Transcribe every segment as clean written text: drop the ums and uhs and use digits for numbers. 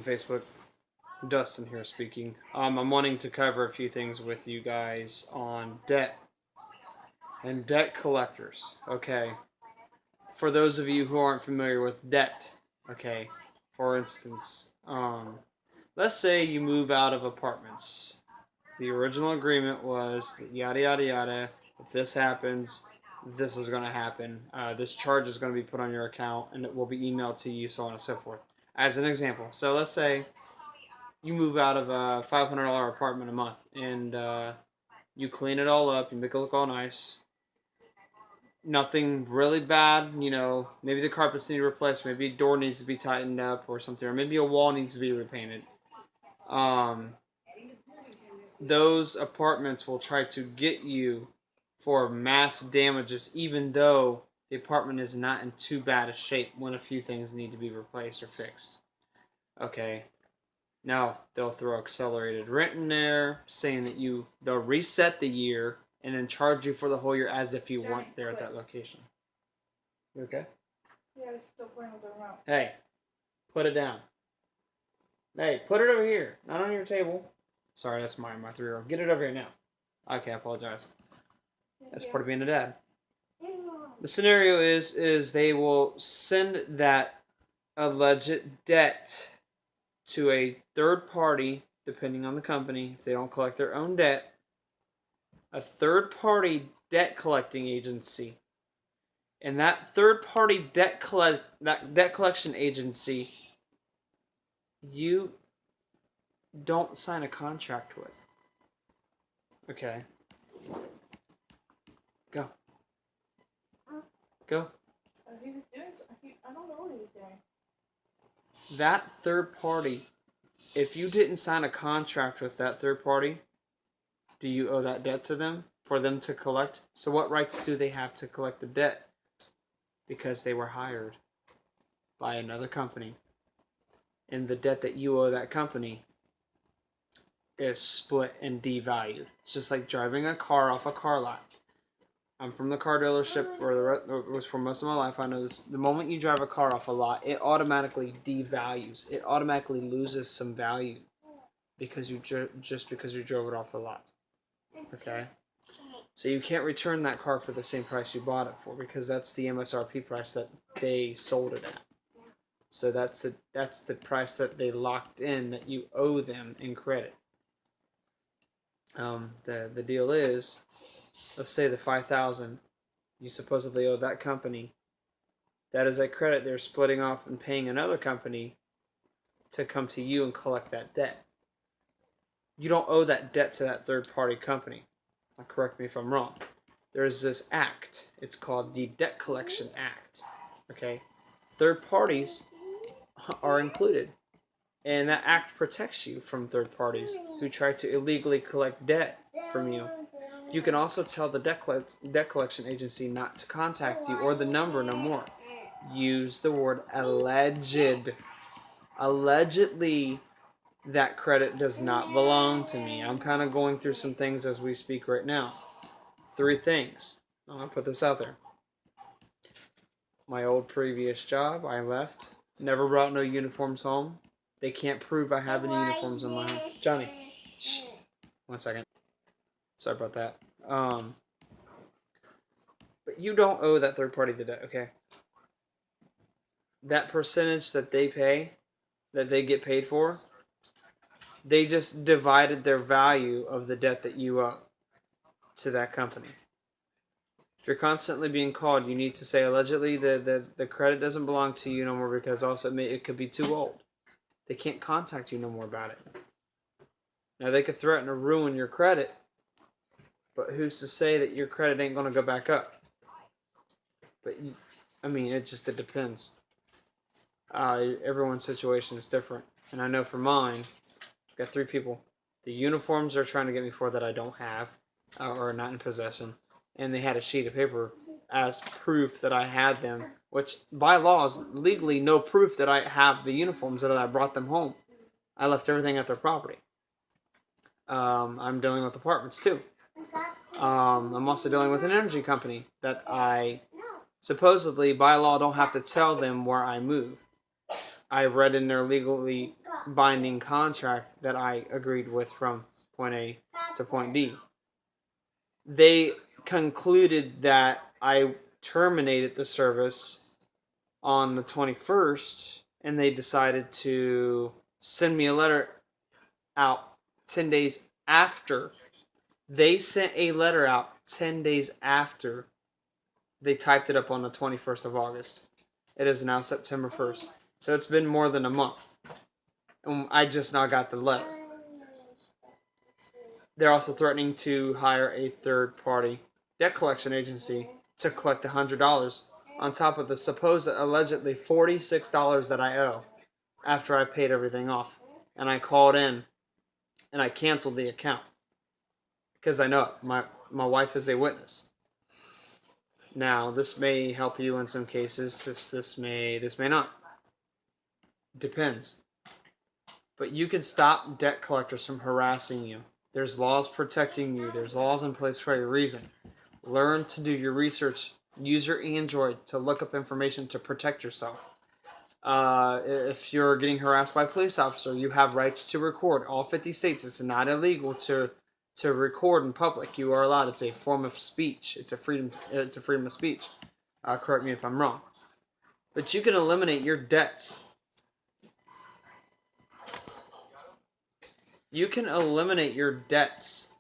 Facebook. Dustin here speaking. I'm wanting to cover a few things with you guys on debt and debt collectors. Okay, for those of you who aren't familiar with debt, okay, for instance, let's say you move out of apartments. The original agreement was yada yada yada. If this happens, this is going to happen. This charge is going to be put on your account and it will be emailed to you, so on and so forth. As an example, so let's say you move out of a $500 apartment a month and you clean it all up, you make it look all nice. Nothing really bad, maybe the carpets need replaced, maybe a door needs to be tightened up or something, or maybe a wall needs to be repainted. Those apartments will try to get you for mass damages, even though the apartment is not in too bad a shape when a few things need to be replaced or fixed. Okay. Now, they'll throw accelerated rent in there, saying that they'll reset the year and then charge you for the whole year as if you weren't there at that location. You okay? Yeah, it's still playing with the remote. Hey, put it down. Hey, put it over here, not on your table. Sorry, that's my 3-year-old. Get it over here now. Okay, I apologize. That's part of being a dad. The scenario is they will send that alleged debt to a third party, depending on the company, if they don't collect their own debt, a third party debt collecting agency. And that third party debt collection agency, you don't sign a contract with. Okay. Go. Go. He was doing. I don't know what he was doing. That third party, if you didn't sign a contract with that third party, do you owe that debt to them for them to collect? So what rights do they have to collect the debt? Because they were hired by another company. And the debt that you owe that company is split and devalued. It's just like driving a car off a car lot. I'm from the car dealership for most of my life. I know this. The moment you drive a car off a lot, it automatically devalues. It automatically loses some value because just because you drove it off the lot. Okay? So you can't return that car for the same price you bought it for because that's the MSRP price that they sold it at. So that's the price that they locked in that you owe them in credit. The deal is, let's say the $5,000 you supposedly owe that company. That is a credit they're splitting off and paying another company to come to you and collect that debt. You don't owe that debt to that third party company. Now, correct me if I'm wrong. There's this act. It's called the Debt Collection Act. Okay? Third parties are included. And that act protects you from third parties who try to illegally collect debt from you. You can also tell the debt collection agency not to contact you or the number no more. Use the word alleged. Allegedly, that credit does not belong to me. I'm kind of going through some things as we speak right now. 3 things. I'm going to put this out there. My old previous job, I left. Never brought no uniforms home. They can't prove I have any uniforms in my home. Johnny, shh. 1 second. Sorry about that. But you don't owe that third party the debt, okay? That percentage that they pay, that they get paid for, they just divided their value of the debt that you owe to that company. If you're constantly being called, you need to say allegedly the credit doesn't belong to you no more because also it could be too old. They can't contact you no more about it. Now they could threaten to ruin your credit, but who's to say that your credit ain't going to go back up? But, it depends. Everyone's situation is different. And I know for mine, I've got 3 people. The uniforms are trying to get me for that I don't have, or not in possession. And they had a sheet of paper as proof that I had them, which by law is legally no proof that I have the uniforms, that I brought them home. I left everything at their property. I'm dealing with apartments too. I'm also dealing with an energy company that I supposedly by law don't have to tell them where I move. I read in their binding contract that I agreed with from point A to point B. They concluded that I terminated the service on the 21st, and they decided to send me a letter out 10 days after. They sent a letter out 10 days after they typed it up on the 21st of August. It is now September 1st. So it's been more than a month. And I just now got the letter. They're also threatening to hire a third-party debt collection agency to collect $100 on top of the supposed allegedly $46 that I owe after I paid everything off. And I called in and I canceled the account because I know my wife is a witness. Now, this may help you in some cases. This may not. Depends. But you can stop debt collectors from harassing you. There's laws protecting you. There's laws in place for a reason. Learn to do your research. Use your Android to look up information to protect yourself. If you're getting harassed by a police officer, you have rights to record. All 50 states, it's not illegal to record in public. You are allowed. It's a form of speech. It's a freedom of speech. Correct me if I'm wrong. But you can eliminate your debts. You can eliminate your debts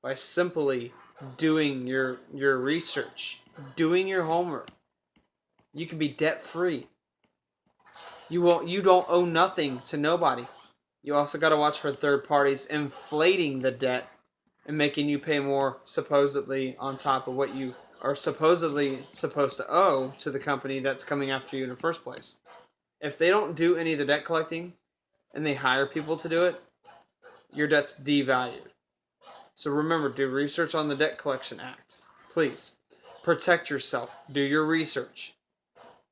by simply doing your research, doing your homework. You can be debt free. You don't owe nothing to nobody. You also got to watch for third parties inflating the debt and making you pay more supposedly on top of what you are supposedly supposed to owe to the company that's coming after you in the first place. If they don't do any of the debt collecting and they hire people to do it, your debt's devalued. So remember, do research on the Debt Collection Act. Please. Protect yourself. Do your research.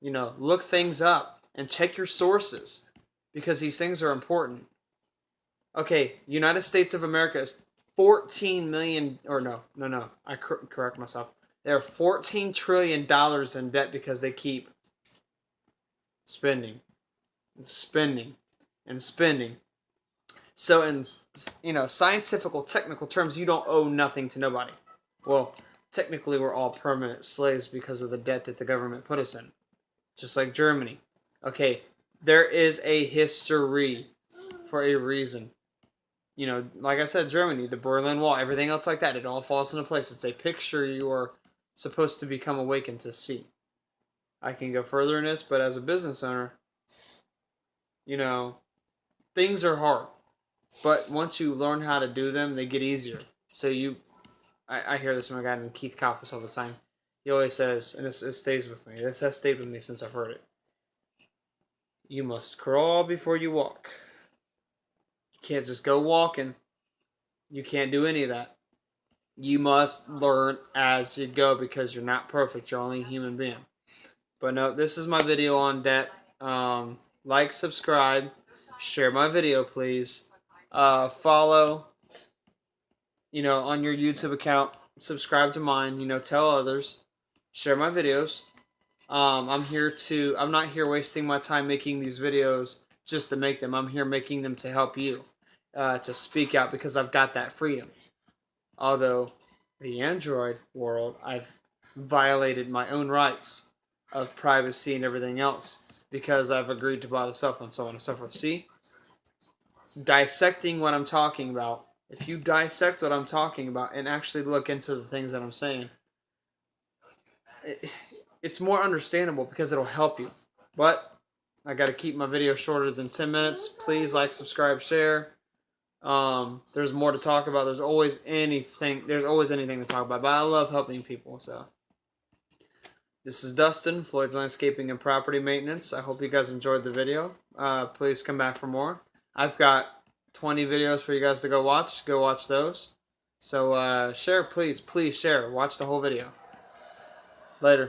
Look things up and check your sources because these things are important. Okay, United States of America is 14 million, or no, I correct myself. They're $14 trillion in debt because they keep spending and spending and spending. So in scientific, technical terms, you don't owe nothing to nobody. Well, technically we're all permanent slaves because of the debt that the government put us in. Just like Germany. Okay, there is a history for a reason. Like I said, Germany, the Berlin Wall, everything else like that, it all falls into place. It's a picture you are supposed to become awakened to see. I can go further in this, but as a business owner, things are hard. But once you learn how to do them, they get easier. So I hear this from a guy named Keith Kalfas all the time. He always says, and it stays with me. This has stayed with me since I've heard it. You must crawl before you walk. You can't just go walking. You can't do any of that. You must learn as you go because you're not perfect. You're only a human being. But no, this is my video on debt. Like, subscribe, share my video, please. Follow, on your YouTube account. Subscribe to mine. Tell others. Share my videos. I'm not here wasting my time making these videos just to make them. I'm here making them to help you, to speak out because I've got that freedom. Although, the Android world, I've violated my own rights of privacy and everything else because I've agreed to buy the cell phone, so on and so forth. See? Dissecting what I'm talking about. If you dissect what I'm talking about and actually look into the things that I'm saying, it's more understandable because it'll help you. But I got to keep my video shorter than 10 minutes. Please like, subscribe, share. There's more to talk about. There's always anything to talk about. But I love helping people. So this is Dustin, Floyd's Landscaping and Property Maintenance. I hope you guys enjoyed the video. Please come back for more. I've got 20 videos for you guys to go watch. Go watch those. So share, please share. Watch the whole video. Later.